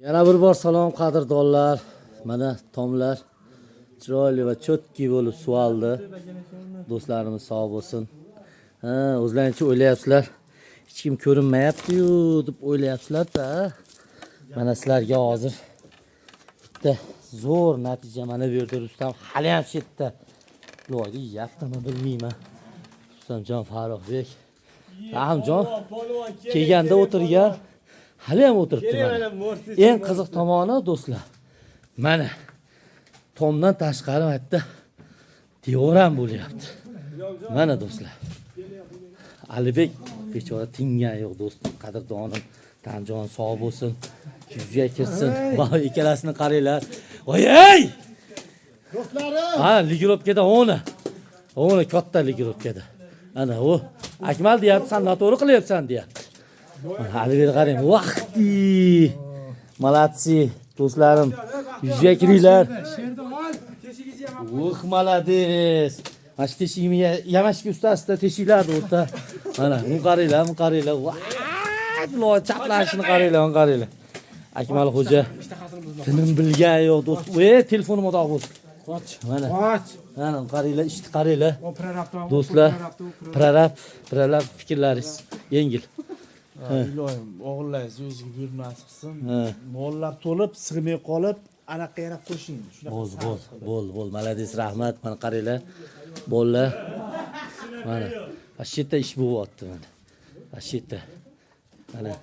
Yana bir bor salom qadrdonlar. Mana tomlar chiroyli va cho'tki bo'lib suvaldi. Do'stlarimiz sog' bo'lsin. Ha, o'zlarincha o'ylayapsizlar. Hech kim ko'rinmayapti-yu deb o'ylayapsizlar-da. Mana sizlarga hozir bitta zo'r natija mana bu yerda Rustam hali ham shu yerda. Loyda yaptimi bilmayman. Rustamjon Farruxbek. Rahimjon kelganda o'tirgan. Hali ham o'tiribdi mana. Eng qiziq tomoni do'stlar. Mana tomdan tashqari yerda devor ham bo'lyapti. Mana do'stlar. Alibek bechora tingan yo'q do'stim, qadrdonim. Tanjon sog' bo'lsin. Yuziga kirsin. Mana ikkalasini qaranglar. Voy! Do'stlarim. Ha, ligirovkada 10 katta ligirovkada. Ana u Akmal deyapti, sen noto'g'ri qilyapsan deyapti. Alibek qarang, vaqti. Malatsi do'stlarim. Yuziga kiringlar. Malades. Mana shu teshikni yamashki ustasida teshiklarni o'rta. Mana, bu qaranglar. Voy, chaplashini qaranglar. Akmal xo'ja tinim bilgan yo'q do'st. Telefonim odoq bo'lsin. Qoch. Mana. Mana qaranglar, ishni qaranglar. Do'stlar, prorab fikrlaringiz yengil. Iloyim, o'g'illaringiz o'ziga buyurmas qilsin. Mollar to'lib, sig'may qolib, anaqa yana qo'shing. Bo'l. Malades, rahmat. Mana qaranglar. Bolalar. Mana. Ashita ish bo'lyapti mana. Ashita. Mana.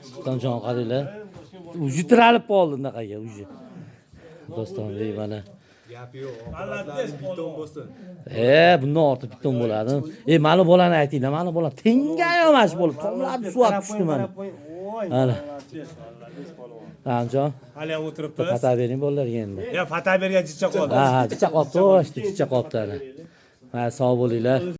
Sultonjon qaranglar. Ujitiralib qoldi unaqaga, uji. Do'stonlar mana. Gapi yo'q. Malades biton bo'lsin. Bundan ortiq biton bo'ladi. Mani bolani aytinglar, mani bola tenga yo'mash bo'lib, tomlab suvat tushdi mana. Mana. Anjon. Hali ham o'tiribmiz. Pata bering bolalarga endi. Pata bergan chicha qoldi. Chicha qoldi, chicha qoldi ana. Sog' bo'linglar.